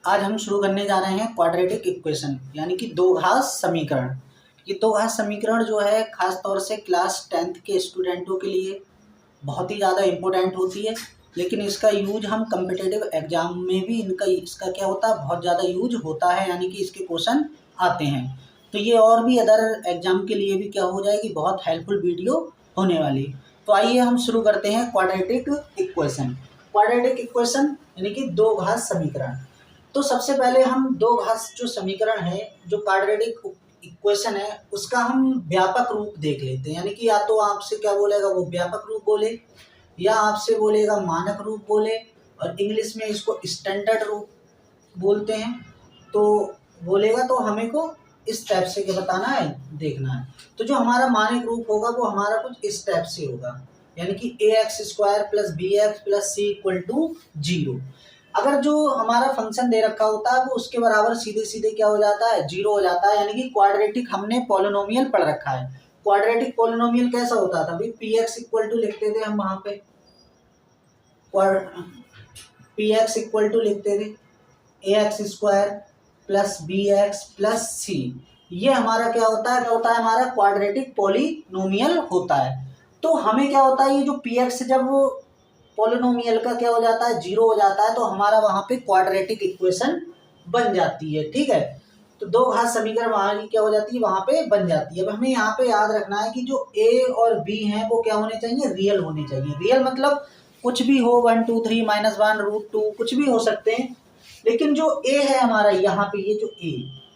आज हम शुरू करने जा रहे हैं क्वाड्रेटिक इक्वेशन यानी कि दो घात समीकरण। ये दो घात समीकरण जो है खास तौर से क्लास 10th के स्टूडेंटों के लिए बहुत ही ज़्यादा इम्पोर्टेंट होती है, लेकिन इसका यूज हम कम्पिटिटिव एग्जाम में भी इसका क्या होता है, बहुत ज़्यादा यूज होता है, यानी कि इसके क्वेश्चन आते हैं। तो ये और भी अदर एग्जाम के लिए भी क्या हो जाएगी, बहुत हेल्पफुल वीडियो होने वाली। तो आइए हम शुरू करते हैं क्वाड्रेटिक इक्वेशन। क्वाड्रेटिक इक्वेशन यानी कि दो घात समीकरण। तो सबसे पहले हम दो घात जो समीकरण है, जो क्वाड्रेटिक इक्वेशन है, उसका हम व्यापक रूप देख लेते हैं। यानी कि या तो आपसे क्या बोलेगा, वो व्यापक रूप बोले या आपसे बोलेगा मानक रूप बोले, और इंग्लिश में इसको स्टैंडर्ड रूप बोलते हैं। तो बोलेगा तो हमें को इस टाइप से क्या बताना है, देखना है। तो जो हमारा मानक रूप होगा वो हमारा कुछ इस टाइप से होगा, यानी कि ax² + bx + c = 0। अगर जो हमारा फंक्शन दे रखा होता है वो उसके बराबर सीधे सीधे क्या हो जाता है, 0 हो जाता है। यानी कि क्वाड्रेटिक हमने पॉलिनोमियल पढ़ रखा है। क्वाड्रेटिक पॉलिनोमियल कैसा होता था भाई, px = लिखते थे हम वहां पे, px = लिखते थे ax² + bx + c। ये हमारा क्या होता है हमारा क्वाड्रेटिक पॉलिनोमियल होता है। तो हमें क्या होता है, ये जो px जब वो पॉलिनोमियल का क्या हो जाता है, 0 हो जाता है, तो हमारा वहां पे क्वाड्रेटिक इक्वेशन बन जाती है। ठीक है, तो दो घात समीकरण वहां की क्या हो जाती है, वहां पे बन जाती है। अब हमें यहाँ पे याद रखना है कि जो a और b हैं वो क्या होने चाहिए, रियल होने चाहिए। रियल मतलब कुछ भी हो, 1 2 3 -1 √2 कुछ भी हो सकते हैं, लेकिन जो a है हमारा यहाँ पे, ये जो a,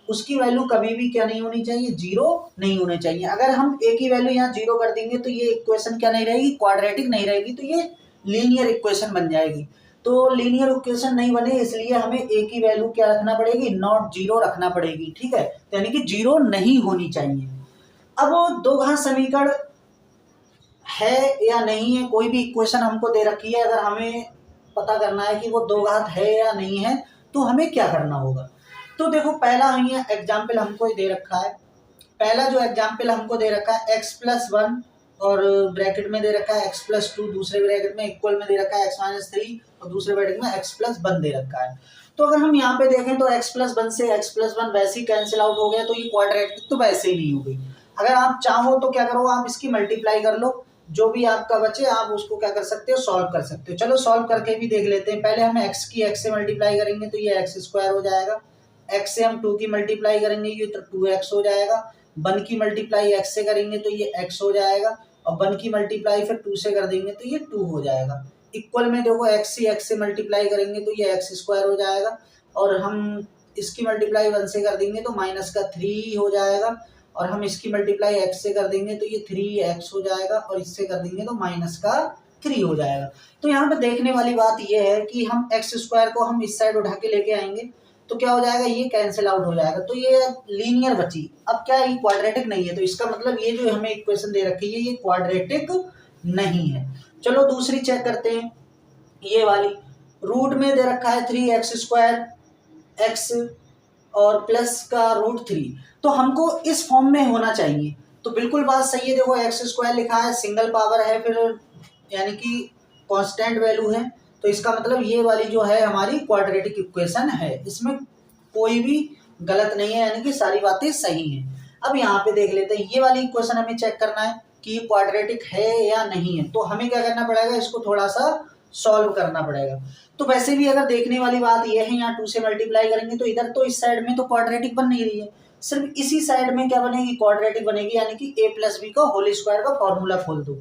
उसकी वैल्यू कभी भी क्या नहीं होनी चाहिए, 0 नहीं होनी चाहिए। अगर हम a की वैल्यू यहाँ 0 कर देंगे तो ये इक्वेशन क्या नहीं रहेगी, क्वाड्रेटिक नहीं रहेगी, तो ये लीनियर इक्वेशन बन जाएगी। तो लीनियर इक्वेशन नहीं बने, इसलिए हमें a की वैल्यू क्या रखना पड़ेगी, नॉट 0 रखना पड़ेगी। ठीक है, तो यानी कि 0 नहीं होनी चाहिए। अब दो घात समीकरण है या नहीं है, कोई भी इक्वेशन हमको दे रखी है, अगर हमें पता करना है कि वो दो घात है या नहीं है, तो हमें क्या करना होगा। तो देखो, पहला यहाँ एग्जाम्पल हमको दे रखा है। पहला जो एग्जाम्पल हमको दे रखा है x+1 और ब्रैकेट में दे रखा है x+2, दूसरे ब्रैकेट में इक्वल में दे रखा है x-3 और दूसरे ब्रैकेट में x+1 दे रखा है। तो अगर हम यहाँ पे देखें तो x+1 से x+1 वैसे ही कैंसिल आउट हो गया, तो ये क्वाड्रेटिक तो वैसे ही नहीं हो गई। अगर आप चाहो तो क्या करो, आप इसकी मल्टीप्लाई कर लो, जो भी आपका बचे आप उसको क्या कर सकते हो, सॉल्व कर सकते हो। चलो सॉल्व करके भी देख लेते हैं। पहले हम x की x से मल्टीप्लाई करेंगे तो ये x² हो जाएगा। x से हम 2 की मल्टीप्लाई करेंगे ये तो 2x हो जाएगा। 1 की मल्टीप्लाई x से करेंगे तो ये x हो जाएगा, और 1 की मल्टीप्लाई फिर 2 से कर देंगे तो ये 2 हो जाएगा। इक्वल में देखो x से मल्टीप्लाई करेंगे तो ये x² हो जाएगा, और हम इसकी मल्टीप्लाई 1 से कर देंगे तो -3 हो जाएगा, और हम इसकी मल्टीप्लाई x से कर देंगे तो ये 3x हो जाएगा, और इससे कर देंगे तो -3 हो जाएगा। तो यहाँ पे देखने वाली बात ये है कि हम x² को हम इस साइड उठा के लेके आएंगे तो क्या हो जाएगा, ये कैंसिल आउट हो जाएगा, तो ये लीनियर बची। अब क्या ये क्वाड्रेटिक नहीं है, तो इसका मतलब ये जो हमें इक्वेशन दे रखी है ये क्वाड्रेटिक नहीं है। चलो दूसरी चेक करते हैं, ये वाली रूट में दे रखा है 3x² x और प्लस का √3, तो हमको इस फॉर्म में होना चाहिए। तो बिल्कुल बात सही है। देखो x² लिखा है, सिंगल पावर है, फिर यानी कि कांस्टेंट वैल्यू है, तो इसका मतलब ये वाली जो है हमारी क्वाड्रेटिक इक्वेशन है, इसमें कोई भी गलत नहीं है, यानी कि सारी बातें सही हैं। अब यहाँ पे देख लेते हैं, ये वाली इक्वेशन हमें चेक करना है कि ये क्वाड्रेटिक है या नहीं है। तो हमें क्या करना पड़ेगा, इसको थोड़ा सा सॉल्व करना पड़ेगा। तो वैसे भी अगर देखने वाली बात यह है, यहाँ 2 से मल्टीप्लाई करेंगे तो इधर तो इस साइड में तो क्वाड्रेटिक बन नहीं रही है, सिर्फ इसी साइड में क्या बनेगी, क्वाड्रेटिक बनेगी। यानी कि a+b का होल स्क्वायर का फॉर्मूला खोल दो,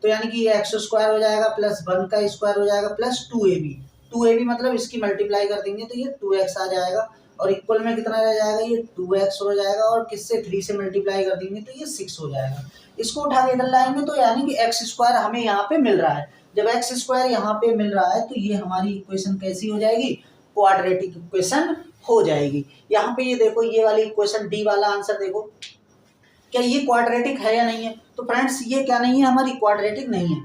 तो यानी कि ये x² हो जाएगा प्लस 1 का स्क्वायर हो जाएगा प्लस 2ab मतलब इसकी मल्टीप्लाई कर देंगे तो ये 2x आ जाएगा, और इक्वल में कितना रह जाएगा, ये 2x हो जाएगा, और किससे 3 से मल्टीप्लाई कर देंगे तो ये 6 हो जाएगा। इसको उठा के इधर लाएंगे तो यानी कि x² हमें यहाँ पे मिल रहा है। जब x² यहाँ पे मिल रहा है तो ये हमारी इक्वेशन कैसी हो जाएगी, क्वाड्रेटिक इक्वेशन हो जाएगी। यहाँ पे ये देखो, ये वाली इक्वेशन डी वाला आंसर देखो, क्या ये क्वाड्रेटिक है या नहीं है। तो फ्रेंड्स ये क्या नहीं है, हमारी क्वाड्रेटिक नहीं है।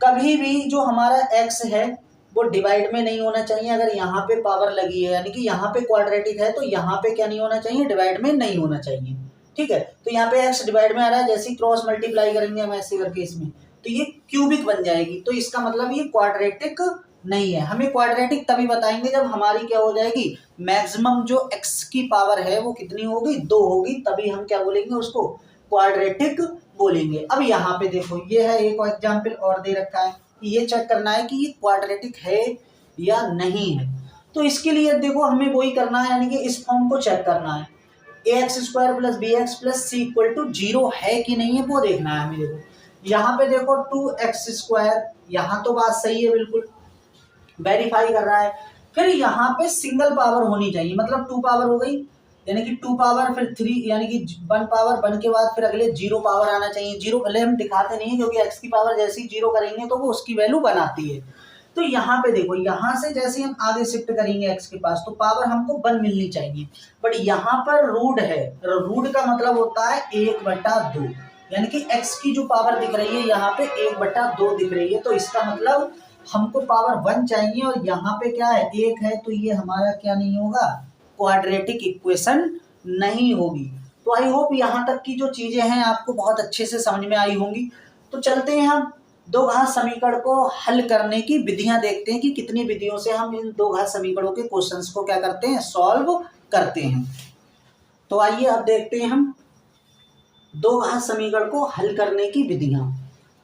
कभी भी जो हमारा x है वो डिवाइड में नहीं होना चाहिए। अगर यहाँ पे पावर लगी है यानी कि यहाँ पे क्वाड्रेटिक है, तो यहाँ पे क्या नहीं होना चाहिए, डिवाइड में नहीं होना चाहिए। ठीक है, तो यहाँ पे x डिवाइड में आ रहा है, जैसे ही क्रॉस मल्टीप्लाई करेंगे हम ऐसे करके इसमें, तो ये क्यूबिक बन जाएगी, तो इसका मतलब ये क्वाड्रेटिक नहीं है। हमें क्वाड्रेटिक तभी बताएंगे जब हमारी क्या हो जाएगी, मैक्सिमम जो x की पावर है वो कितनी होगी, 2 होगी, तभी हम क्या बोलेंगे उसको, क्वाड्रेटिक बोलेंगे। अब यहाँ पे देखो ये है एक एग्जाम्पल और दे रखा है, ये चेक करना है कि ये क्वाड्रेटिक है या नहीं है। तो इसके लिए देखो हमें वही करना है, यानी कि इस फॉर्म को चेक करना है, A x square plus B x plus C equal to 0 है कि नहीं है वो देखना है हमें। देखो यहाँ पे देखो 2x², यहाँ तो बात सही है, बिल्कुल वेरीफाई कर रहा है। फिर यहाँ पे सिंगल पावर होनी चाहिए, मतलब 2 पावर हो गई, यानी कि 2 पावर, फिर 3, यानी कि 1 पावर, 1 के बाद फिर अगले 0 पावर आना चाहिए। 0 भले हम दिखाते नहीं है क्योंकि x की पावर जैसे ही 0 करेंगे तो वो उसकी वैल्यू बनाती है। तो यहाँ पे देखो, यहाँ से जैसे हम आगे शिफ्ट करेंगे x के पास तो पावर हमको 1 मिलनी चाहिए, बट यहाँ पर रूट है, रूट का मतलब होता है 1/2, यानी कि x की जो पावर दिख रही है यहाँ पे 1/2 दिख रही है, तो इसका मतलब हमको पावर 1 चाहिए, और यहाँ पे क्या है 1 है, तो ये हमारा क्या नहीं होगा, क्वाड्रेटिक इक्वेशन नहीं होगी। तो आई होप यहाँ तक की जो चीजें हैं आपको बहुत अच्छे से समझ में आई होंगी। तो चलते हैं हम दो घात समीकरण को हल करने की विधियां देखते हैं कि कितनी विधियों से हम इन दो घात समीकरणों के क्वेश्चंस को क्या करते हैं, सॉल्व करते हैं। तो आइए अब देखते हैं हम दो घात समीकरण को हल करने की विधियां।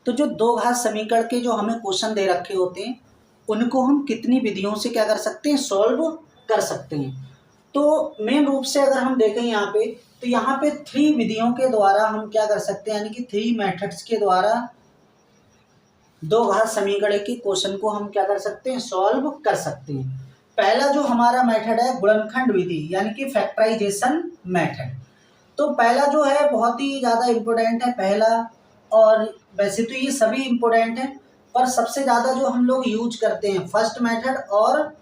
तो जो दो घात समीकरण के जो हमें क्वेश्चन दे रखे होते हैं उनको हम कितनी विधियों से क्या कर सकते हैं, सॉल्व कर सकते हैं। तो मेन रूप से अगर हम देखें यहाँ पे, तो यहाँ पे 3 विधियों के द्वारा हम क्या कर सकते हैं, यानी कि 3 मेथड्स के द्वारा दो घात समीकरण के क्वेश्चन को हम क्या कर सकते हैं, सॉल्व कर सकते हैं। पहला जो हमारा मेथड है गुणनखंड विधि, यानी कि फैक्टराइजेशन मेथड। तो पहला जो है बहुत ही ज़्यादा इम्पोर्टेंट है पहला, और वैसे तो ये सभी इम्पोर्टेंट है, पर सबसे ज़्यादा जो हम लोग यूज करते हैं फर्स्ट मेथड, और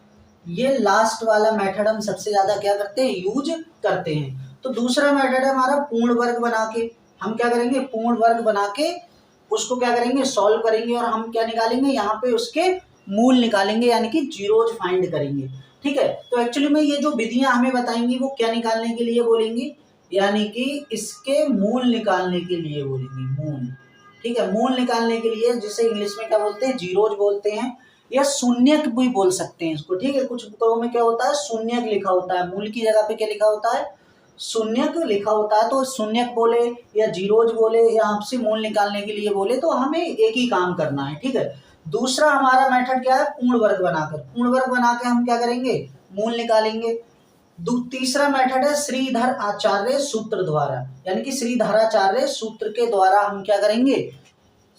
ये लास्ट वाला मेथड हम सबसे ज़्यादा क्या करते हैं, यूज करते हैं। तो दूसरा मेथड है हमारा पूर्ण वर्ग बना के, हम क्या करेंगे, पूर्ण वर्ग बना के उसको क्या करेंगे, सॉल्व करेंगे, और हम क्या निकालेंगे यहाँ पे उसके मूल निकालेंगे, यानी कि जीरोज फाइंड करेंगे। ठीक है, तो एक्चुअली में ये जो विधियां हमें बताएंगी वो क्या निकालने के लिए बोलेंगी, यानी कि इसके मूल निकालने के लिए बोलेंगे, मूल। ठीक है, मूल निकालने के लिए, जिसे इंग्लिश में क्या बोलते हैं, जीरोज बोलते हैं, या शून्यक भी बोल सकते हैं इसको। ठीक है, कुछ बुकों में क्या होता है, शून्यक लिखा होता है, मूल की जगह पे क्या लिखा होता है, शून्यक लिखा होता है। तो शून्यक बोले या जीरोज बोले या आपसे मूल निकालने के लिए बोले, तो हमें एक ही काम करना है। ठीक है, दूसरा हमारा मेथड क्या है, पूर्ण वर्ग बनाकर, पूर्ण वर्ग बना के हम क्या करेंगे, मूल निकालेंगे। तीसरा मेथड है श्रीधर आचार्य सूत्र द्वारा, यानी कि श्रीधराचार्य सूत्र के द्वारा हम क्या करेंगे,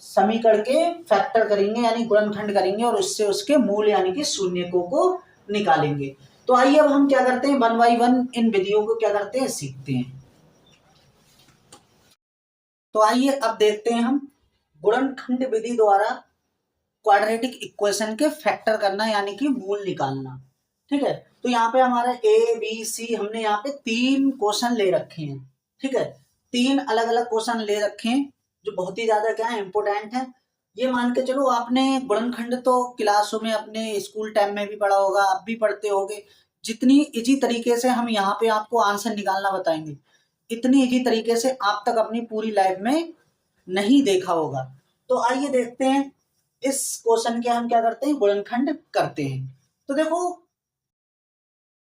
समीकरण के फैक्टर करेंगे, यानी गुणनखंड करेंगे, और उससे उसके मूल यानी कि शून्यकों को निकालेंगे। तो आइए अब हम क्या करते हैं, 1 बाई 1 इन विधियों को क्या करते हैं, सीखते हैं। तो आइए अब देखते हैं हम गुणनखंड विधि द्वारा क्वाड्रेटिक इक्वेशन के फैक्टर करना, यानी कि मूल निकालना। ठीक है, तो यहाँ पे हमारा ए बी सी, हमने यहाँ पे 3 क्वेश्चन ले रखे हैं। ठीक है, 3 अलग अलग क्वेश्चन ले रखे हैं जो बहुत ही ज्यादा क्या है, इंपोर्टेंट है। ये मान के चलो आपने गुणनखंड तो क्लासों में अपने स्कूल टाइम में भी पढ़ा होगा, आप भी पढ़ते होगे। जितनी इजी तरीके से हम यहाँ पे आपको आंसर निकालना बताएंगे, इतनी इजी तरीके से आप तक अपनी पूरी लाइफ में नहीं देखा होगा। तो आइए देखते हैं इस क्वेश्चन के हम क्या करते हैं, गुणनखंड करते हैं। तो देखो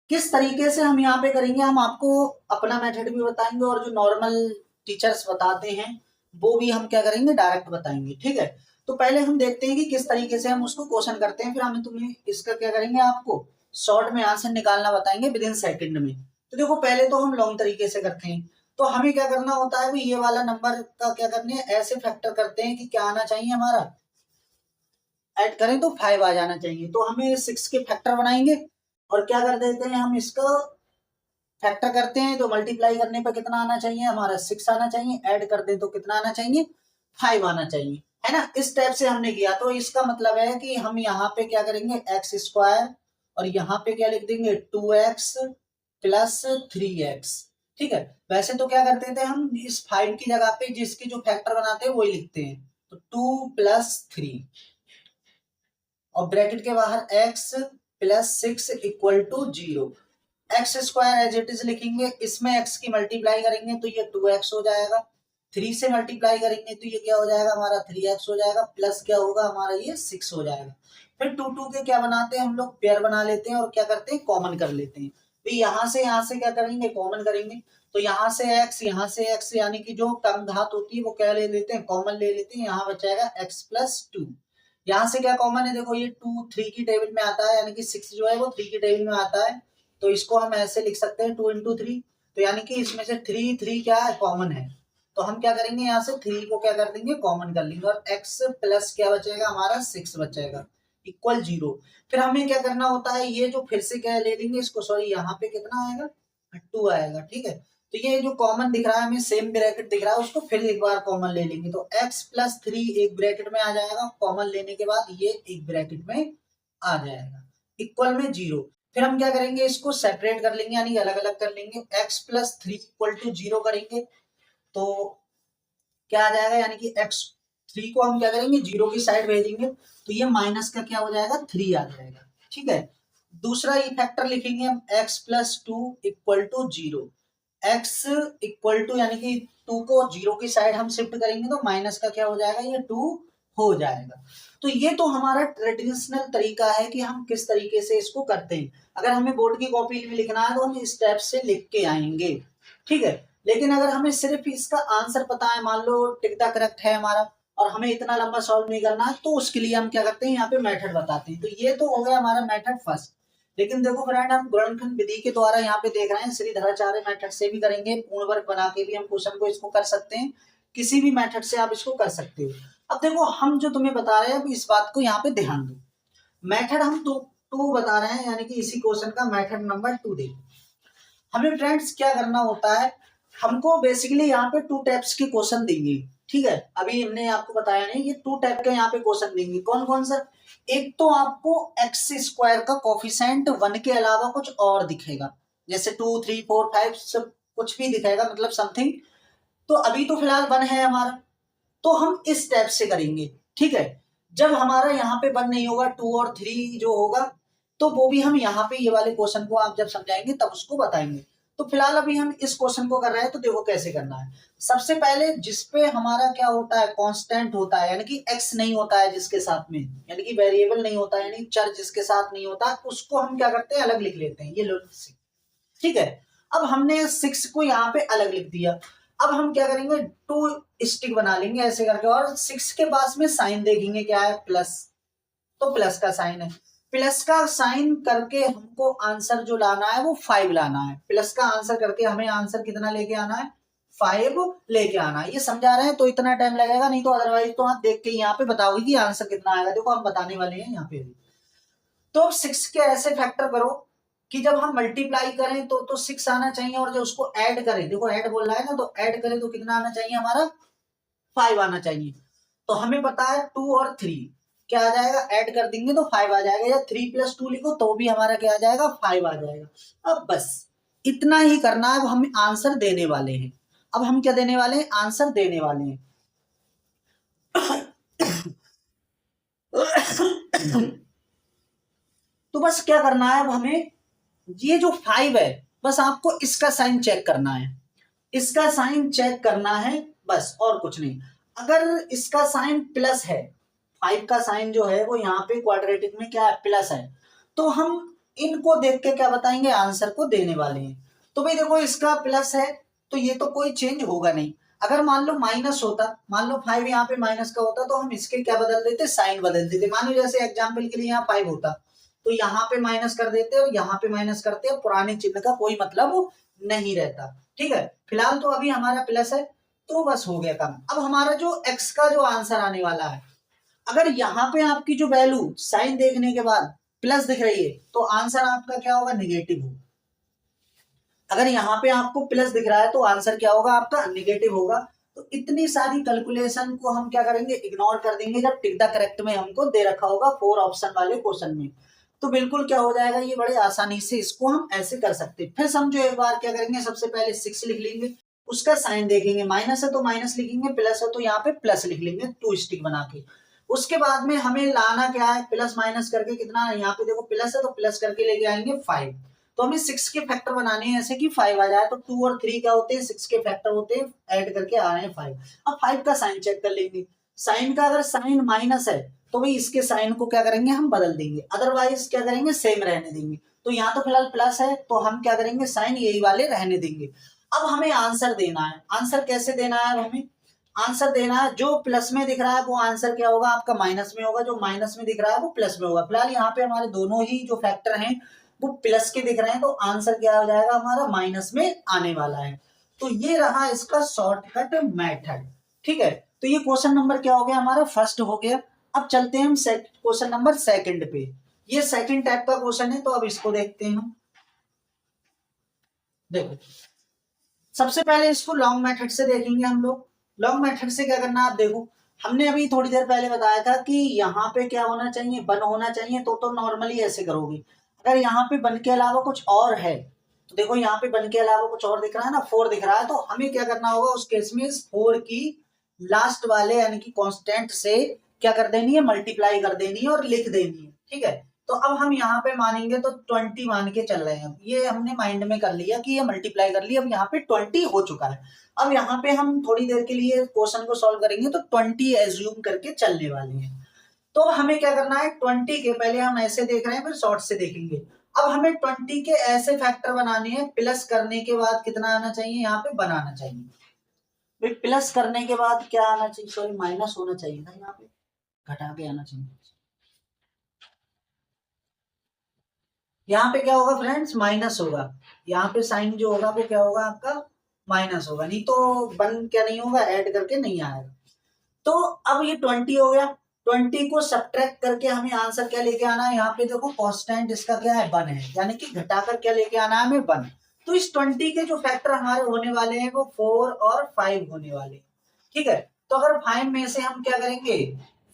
किस तरीके से हम यहाँ पे करेंगे, हम आपको अपना मेथड भी बताएंगे, और जो नॉर्मल टीचर्स बताते हैं वो भी हम क्या करेंगे, डायरेक्ट बताएंगे। ठीक है, तो पहले हम देखते हैं कि किस तरीके से हम उसको क्वेश्चन करते हैं, फिर हम तुम्हें इसका क्या करेंगे, आपको शॉर्ट में आंसर निकालना बताएंगे विद इन सेकेंड में। तो देखो पहले तो हम लॉन्ग तरीके से करते हैं। तो हमें क्या करना होता है, ये वाला नंबर का क्या करने है, ऐसे फैक्टर करते हैं कि क्या आना चाहिए, हमारा ऐड करें तो 5 आ जाना चाहिए। तो हमें 6 के फैक्टर बनाएंगे, और क्या कर देते हैं, हम इसको फैक्टर करते हैं तो मल्टीप्लाई करने पर कितना आना चाहिए, हमारा 6 आना चाहिए, ऐड कर दें तो कितना आना चाहिए, 5 आना चाहिए, है ना। इस टाइप से हमने किया। तो इसका मतलब है कि हम यहाँ पे क्या करेंगे, x², और यहाँ पे क्या लिख देंगे, 2x प्लस 3x। ठीक है, वैसे तो क्या करते थे हम, इस 5 की जगह पे जिसके जो फैक्टर बनाते हैं वही लिखते हैं। तो 2 + 3, और ब्रैकेट के बाहर x + 6 = 0। x² as it is लिखेंगे, इसमें x की मल्टीप्लाई करेंगे तो ये 2x हो जाएगा, 3 से मल्टीप्लाई करेंगे तो ये क्या हो जाएगा, हमारा 3x हो जाएगा, प्लस क्या होगा हमारा, ये 6 हो जाएगा। फिर टू टू के क्या बनाते हैं हम लोग, पेयर बना लेते हैं और क्या करते हैं, कॉमन कर लेते हैं। तो यहाँ से क्या करेंगे, कॉमन करेंगे। तो यहाँ से x यानी कि जो कम घात होती है वो क्या ले लेते हैं, कॉमन ले लेते हैं। यहाँ बचाएगा x+2। यहाँ से क्या कॉमन है, देखो ये 2 3 की टेबल में आता है, यानी कि 6 जो है वो 3 की टेबल में आता है। तो इसको हम ऐसे लिख सकते हैं 2 × 3। तो यानी कि इसमें से 3 क्या है, कॉमन है। तो हम क्या करेंगे, यहाँ से 3 को क्या कर देंगे, कॉमन कर लेंगे और x प्लस क्या बचेगा हमारा, 6 बचेगा, इक्वल 0। फिर हमें क्या करना होता है, ये जो फिर से क्या ले लेंगे इसको, सॉरी यहाँ पे कितना आएगा, 2 आएगा, ठीक है। तो ये जो कॉमन दिख रहा है हमें, सेम ब्रैकेट दिख रहा है, उसको फिर एक बार कॉमन ले लेंगे। तो x+3 एक ब्रैकेट में आ जाएगा, कॉमन लेने के बाद ये एक ब्रैकेट में आ जाएगा, इक्वल में 0। फिर हम क्या करेंगे, इसको सेपरेट कर लेंगे, यानी अलग अलग कर लेंगे। x+3 इक्वल टू 0 करेंगे तो क्या आ जाएगा, यानी कि x3 को हम क्या करेंगे, 0 की साइड भेजेंगे। तो ये माइनस का क्या हो जाएगा, 3 आ जाएगा, ठीक है। दूसरा ये फैक्टर लिखेंगे हम, x+2 equal to 0। x equal to यानी कि 2 को 0 की साइड हम शिफ्ट करेंगे तो माइनस का क्या हो जाएगा, ये 2 हो जाएगा। तो ये तो हमारा ट्रेडिशनल तरीका है कि हम किस तरीके से इसको करते हैं। अगर हमें बोर्ड की कॉपी में लिखना है तो हम स्टेप से लिख के आएंगे, ठीक है। लेकिन अगर हमें सिर्फ इसका आंसर पता है, मान लो टिक द करेक्ट है हमारा, और हमें इतना लंबा सॉल्व नहीं करना है, तो उसके लिए हम क्या करते हैं, यहाँ पे मेथड बताते हैं। तो ये तो हो गया हमारा मेथड फर्स्ट। लेकिन देखो फ्रेंड, हम गुणनखंड विधि के द्वारा यहाँ पे देख रहे हैं, श्रीधराचार्य मेथड से भी करेंगे, पूर्ण वर्ग बना के भी हम क्वेश्चन को इसको कर सकते हैं, किसी भी मेथड से आप इसको कर सकते हो। अब देखो हम जो तुम्हें बता रहे हैं, अब इस बात को यहाँ पे ध्यान दो। मेथड हम टू बता रहे हैं, यानी कि इसी क्वेश्चन का मेथड नंबर 2 दे। हमें फ्रेंड्स क्या करना होता है, हमको बेसिकली यहाँ पे 2 टाइप्स के क्वेश्चन देंगे, ठीक है। अभी हमने आपको बताया नहीं, ये 2 टाइप के यहाँ पे क्वेश्चन देंगे। कौन कौन सा, एक तो आपको x² का कोफिशिएंट 1 के अलावा कुछ और दिखेगा, जैसे 2 3 4 5 सब कुछ भी दिखेगा, मतलब समथिंग। तो अभी तो फिलहाल 1 है हमारा, तो हम इस टाइप से करेंगे, ठीक है। जब हमारा यहाँ पे 1 नहीं होगा, 2 और 3 जो होगा, तो वो भी हम यहाँ पे ये वाले क्वेश्चन को आप जब समझाएंगे तब उसको बताएंगे। तो फिलहाल अभी हम इस क्वेश्चन को कर रहे हैं, तो देखो कैसे करना है। सबसे पहले जिसपे हमारा क्या होता है, कांस्टेंट होता है, यानी कि x नहीं होता है जिसके साथ में, यानी कि वेरिएबल नहीं होता है, यानी चर जिसके साथ नहीं होता, उसको हम क्या करते हैं, अलग लिख लेते हैं, ये लो 6, ठीक है। अब हमने 6 को यहाँ पे अलग लिख दिया। अब हम क्या करेंगे, 2 स्टिक बना लेंगे ऐसे करके, और 6 के पास में साइन देखेंगे, क्या है, प्लस। तो प्लस का साइन है, प्लस का साइन करके हमको आंसर जो लाना है वो 5 लाना है। प्लस का आंसर करके हमें आंसर कितना लेके आना है, 5 लेके आना है। ये समझा रहे हैं तो इतना टाइम लगेगा, नहीं तो अदरवाइज तो आप देख के यहाँ पे बताओगे कि आंसर कितना आएगा। देखो हम बताने वाले हैं यहाँ पे भी। तो 6 के ऐसे फैक्टर करो कि जब हम मल्टीप्लाई करें तो 6 आना चाहिए, और जब उसको ऐड करें, देखो ऐड बोल रहा है ना, तो ऐड करें तो कितना आना चाहिए हमारा, 5 आना चाहिए। तो हमें पता है 2 और 3 क्या आ जाएगा, ऐड कर देंगे तो 5 आ जाएगा, या 3+2 लिखो तो भी हमारा क्या आ जाएगा, 5 आ जाएगा। अब बस इतना ही करना है, अब हम आंसर देने वाले हैं। अब हम क्या देने वाले हैं, आंसर देने वाले हैं। तो बस क्या करना है, अब हमें ये जो 5 है, बस आपको इसका साइन चेक करना है, इसका साइन चेक करना है, बस और कुछ नहीं। अगर इसका साइन प्लस है, 5 का साइन जो है वो यहाँ पे क्वाड्रेटिक में क्या है, प्लस है, तो हम इनको देख के क्या बताएंगे, आंसर को देने वाले हैं। तो भाई देखो इसका प्लस है तो ये तो कोई चेंज होगा नहीं। अगर मान लो माइनस होता, मान लो 5 यहाँ पे माइनस का होता, तो हम इसके क्या बदल देते, साइन बदल देते। मान लो जैसे एग्जाम्पल के लिए यहाँ 5 होता, तो यहाँ पे माइनस कर देते और यहाँ पे माइनस करते, और पुराने चिन्ह का कोई मतलब नहीं रहता, ठीक है। फिलहाल तो अभी हमारा प्लस है, तो बस हो गया काम। अब हमारा जो x का जो आंसर आने वाला है, अगर यहाँ पे आपकी जो वैल्यू साइन देखने के बाद प्लस दिख रही है, तो आंसर आपका क्या होगा, निगेटिव होगा। अगर यहाँ पे आपको प्लस दिख रहा है तो आंसर क्या होगा, आपका निगेटिव होगा। तो इतनी सारी कैलकुलेशन को हम क्या करेंगे, इग्नोर कर देंगे, जब टिक द करेक्ट में हमको दे रखा होगा 4 ऑप्शन वाले क्वेश्चन में। तो बिल्कुल क्या हो जाएगा, ये बड़े आसानी से इसको हम ऐसे कर सकते हैं। फिर समझो एक बार क्या करेंगे, सबसे पहले 6 लिख लेंगे, उसका साइन देखेंगे, माइनस है तो माइनस लिखेंगे, प्लस है तो यहाँ पे प्लस लिख लेंगे 2 स्टिक बना के। उसके बाद में हमें लाना क्या है, प्लस माइनस करके कितना, यहाँ पे देखो प्लस है तो प्लस करके लेके आएंगे 5। तो हमें 6 के फैक्टर बनाने हैं ऐसे कि 5 आ जाए। तो 2 और 3 क्या होते हैं, 6 के फैक्टर होते हैं, ऐड करके आ रहे हैं 5। अब 5 का साइन चेक कर लेंगे। साइन का अगर साइन माइनस है तो भाई इसके साइन को क्या करेंगे, हम बदल देंगे, अदरवाइज क्या करेंगे, सेम रहने देंगे। तो यहाँ तो फिलहाल प्लस है तो हम क्या करेंगे, साइन यही वाले रहने देंगे। अब हमें आंसर देना है। आंसर कैसे देना है, हमें आंसर देना है, जो प्लस में दिख रहा है वो आंसर क्या होगा आपका, माइनस में होगा, जो माइनस में दिख रहा है वो प्लस में होगा। फिलहाल यहाँ पे हमारे दोनों ही जो फैक्टर हैं वो प्लस के दिख रहे हैं, तो आंसर क्या हो जाएगा हमारा, माइनस में आने वाला है। तो ये रहा इसका शॉर्टकट मेथड। ठीक है, तो ये क्वेश्चन नंबर क्या हो गया हमारा, फर्स्ट हो गया। अब चलते हैं हम क्वेश्चन नंबर सेकंड पे। ये सेकंड टाइप का क्वेश्चन है, तो अब इसको देखते हैं हम। देखो सबसे पहले इसको लॉन्ग मेथड से देखेंगे हम लोग। लॉन्ग मेथड से क्या करना है, आप देखो हमने अभी थोड़ी देर पहले बताया था कि यहाँ पे क्या होना चाहिए, वन होना चाहिए, तो नॉर्मली ऐसे करोगे। अगर यहाँ पे वन के अलावा कुछ और है, तो देखो यहाँ पे वन के अलावा कुछ और दिख रहा है ना, फोर दिख रहा है, तो हमें क्या करना होगा उस केस में, इस फोर की लास्ट वाले यानी कि कांस्टेंट से क्या कर देनी है, मल्टीप्लाई कर देनी है और लिख देनी है। ठीक है, तो अब हम यहाँ पे मानेंगे तो 20 मान के चल रहे हैं, ये हमने माइंड में कर लिया कि ये मल्टीप्लाई कर लिया, अब यहाँ पे 20 हो चुका है। अब यहाँ पे हम थोड़ी देर के लिए क्वेश्चन को सॉल्व करेंगे तो 20 एज्यूम करके चलने वाले हैं। तो हमें क्या करना है, 20 के पहले हम ऐसे देख रहे हैं, फिर शॉर्ट से देखेंगे। अब हमें 20 के ऐसे फैक्टर बनाने हैं, प्लस करने के बाद कितना आना चाहिए, यहाँ पे बनाना चाहिए भाई, प्लस करने के बाद क्या आना चाहिए, सॉरी माइनस होना चाहिए था, यहाँ पे घटा के आना चाहिए। यहाँ पे क्या होगा फ्रेंड्स, माइनस होगा, यहाँ पे साइन जो होगा वो क्या होगा आपका, माइनस होगा, नहीं तो वन क्या नहीं होगा, ऐड करके नहीं आएगा। तो अब ये 20 हो गया, 20 को सब्ट्रैक्ट करके हमें आंसर क्या लेके आना है, यहाँ पे देखो कांस्टेंट इसका क्या है, वन है, यानी कि घटाकर क्या लेके आना है हमें, वन। तो इस 20 के जो फैक्टर हमारे होने वाले हैं वो 4 और 5 होने वाले हैं। ठीक है, तो अगर 5 में से हम क्या करेंगे,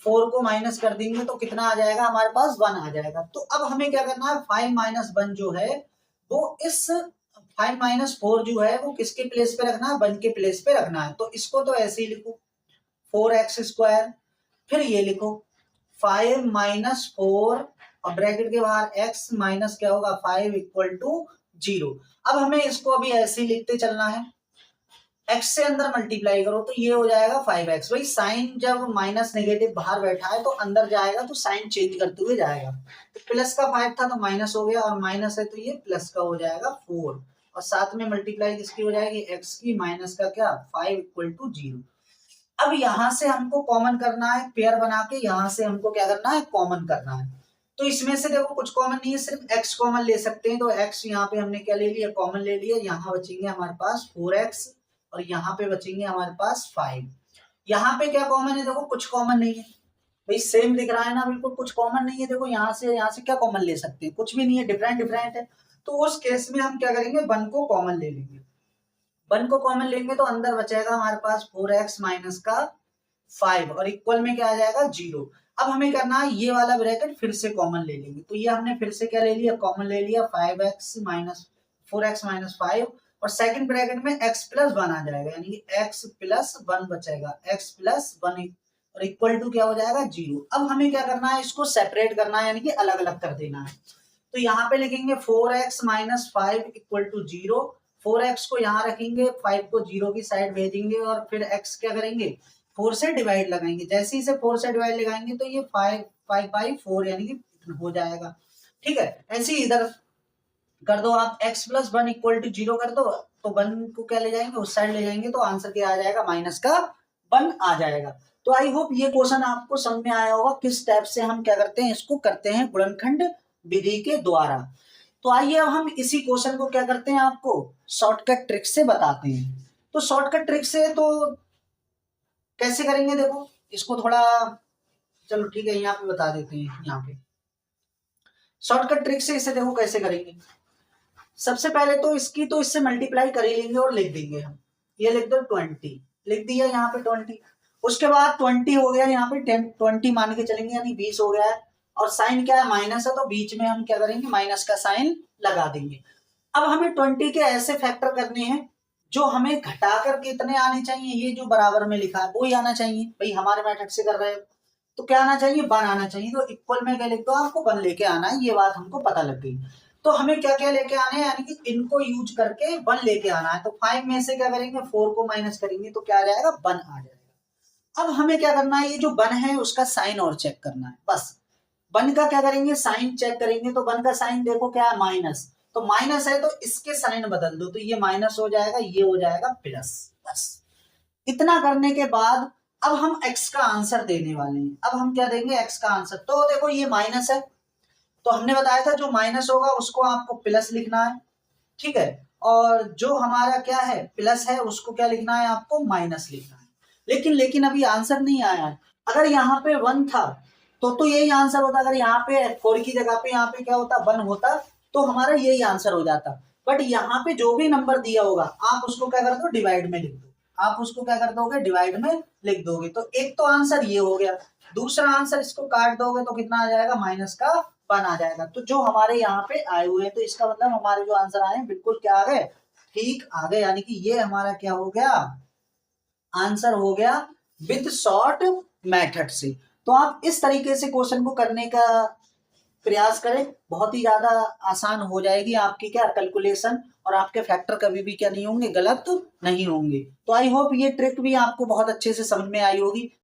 4 को माइनस कर देंगे तो कितना आ जाएगा हमारे पास, 1 आ जाएगा। तो अब हमें क्या करना है, 5 माइनस 1 जो है वो इस 5 माइनस 4 जो है वो किसके प्लेस पे रखना है, 1 के प्लेस पे रखना है। तो इसको तो ऐसे ही लिखो 4x², फिर ये लिखो 5 माइनस 4 और ब्रैकेट के बाहर x माइनस क्या होगा 5 इक्वल टू 0। अब हमें इसको अभी ऐसे ही लिखते चलना है, x से अंदर मल्टीप्लाई करो तो ये हो जाएगा 5x। भाई साइन जब माइनस नेगेटिव बाहर बैठा है तो अंदर जाएगा तो साइन चेंज करते हुए जाएगा। तो प्लस का 5 था तो माइनस हो गया, और माइनस है तो ये प्लस का हो जाएगा 4, और साथ में मल्टीप्लाई किसकी हो जाएगी, x की, माइनस का क्या 5 इक्वल टू 0। अब यहां से हमको कॉमन करना है, पेयर बना के यहां से हमको क्या करना है, कॉमन करना है। तो इसमें से देखो कुछ कॉमन नहीं है, सिर्फ x कॉमन ले सकते हैं, तो x यहाँ पे हमने क्या ले लिया, कॉमन ले लिया, यहाँ बचेंगे हमारे पास 4x और यहाँ पे बचेंगे हमारे पास 5। यहाँ पे क्या कॉमन है, देखो कुछ कॉमन नहीं है, भाई सेम दिख रहा है ना, बिल्कुल कुछ कॉमन नहीं है। देखो यहाँ से क्या कॉमन ले सकते हैं, कुछ भी नहीं है, डिफरेंट डिफरेंट है। तो उस केस में हम क्या करेंगे, 1 को कॉमन ले लेंगे। 1 को कॉमन लेंगे तो अंदर बचेगा हमारे पास 4x माइनस का 5 और इक्वल में क्या आ जाएगा 0। अब हमें करना है ये वाला ब्रैकेट फिर से कॉमन ले लेंगे, तो ये हमने फिर से क्या ले लिया, कॉमन ले लिया 5x माइनस 4x माइनस 5, और सेकंड ब्रैकेट में x प्लस 1 आ जाएगा, यानी कि x प्लस 1 बचेगा, x प्लस 1 और इक्वल टू क्या हो जाएगा 0। अब हमें क्या करना है, इसको सेपरेट करना है, यानी कि अलग अलग कर देना है। तो यहाँ पे लिखेंगे 4x minus 5 equal to 0, 4x को यहाँ रखेंगे, 5 को 0 की साइड भेजेंगे, और फिर x क्या करेंगे, 4 से डिवाइड लगाएंगे। जैसे ही इसे 4 से डिवाइड लगाएंगे तो ये 5 बाई 4 यानी कि हो जाएगा। ठीक है, ऐसे ही इधर कर दो आप, x प्लस 1 इक्वल टू 0 कर दो, तो 1 को क्या ले जाएंगे, उस साइड ले जाएंगे, तो आंसर क्या आ जाएगा, माइनस का 1 आ जाएगा। तो आई होप ये क्वेश्चन आपको समझ में आया होगा, किस टाइप से हम क्या करते हैं, इसको करते हैं गुणनखंड विधि के द्वारा। तो आइए अब हम इसी क्वेश्चन को क्या करते हैं, आपको शॉर्टकट ट्रिक से बताते हैं। तो शॉर्टकट ट्रिक से तो कैसे करेंगे, देखो इसको थोड़ा, चलो ठीक है यहाँ पे बता देते हैं। यहाँ पे शॉर्टकट ट्रिक से इसे देखो कैसे करेंगे। सबसे पहले तो इसकी तो इससे मल्टीप्लाई कर ही लेंगे और लिख देंगे हम, ये लिख दो 20, लिख दिया यहाँ पे 20। उसके बाद 20 हो गया, यहाँ पे 20 मान के चलेंगे, यानी 20 हो गया है, और साइन क्या है, माइनस है, तो बीच में हम क्या करेंगे, माइनस का साइन लगा देंगे। अब हमें 20 के ऐसे फैक्टर करने हैं जो हमें घटाकर कितने आने चाहिए, ये जो बराबर में लिखा है वो ही आना चाहिए। भाई हमारे मेथड से कर रहे हो तो क्या आना चाहिए, 1 आना चाहिए, तो इक्वल में क्या लिख दो, आपको 1 लेके आना है, ये बात हमको पता लग गई। तो हमें क्या क्या लेके आने हैं, यानी कि इनको यूज करके 1 लेके आना है। तो 5 में से क्या करेंगे, 4 को माइनस करेंगे तो क्या आ जाएगा, 1 आ जाएगा। अब हमें क्या करना है, ये जो 1 है उसका साइन और चेक करना है, बस 1 का क्या करेंगे, साइन चेक करेंगे। तो 1 का साइन देखो क्या है, माइनस, तो माइनस है तो इसके साइन बदल दो, तो ये माइनस हो जाएगा, ये हो जाएगा प्लस। बस इतना करने के बाद अब हम x का आंसर देने वाले हैं। अब हम क्या देंगे, x का आंसर। तो देखो ये माइनस है, तो हमने बताया था जो माइनस होगा उसको आपको प्लस लिखना है, ठीक है। और जो हमारा क्या है प्लस है उसको क्या लिखना है, आपको माइनस लिखना है। लेकिन अभी आंसर नहीं आया है। अगर यहाँ पे 1 था तो यही आंसर होता। अगर यहाँ पे 4 की जगह पे यहाँ पे क्या होता, 1 होता, तो हमारा यही आंसर हो जाता। बट यहाँ पे जो भी नंबर दिया होगा आप उसको क्या कर दो, डिवाइड में लिख दो। आप उसको क्या कर दोगे, डिवाइड में लिख दोगे। तो एक तो आंसर ये हो गया, दूसरा आंसर इसको काट दोगे तो कितना आ जाएगा, माइनस का 1 आ जाएगा। तो जो हमारे यहाँ पे आए हुए हैं, तो इसका मतलब हमारे जो आंसर आए हैं बिल्कुल क्या आ गए, ठीक आ गए। यानी कि ये हमारा क्या हो गया, आंसर हो गया विद शॉर्ट मेथड से। तो आप इस तरीके से क्वेश्चन को करने का प्रयास करें, बहुत ही ज्यादा आसान हो जाएगी आपकी क्या कैलकुलेशन, और आपके फैक्टर कभी भी क्या नहीं होंगे, गलत नहीं होंगे। तो आई होप ये ट्रिक भी आपको बहुत अच्छे से समझ में आई होगी।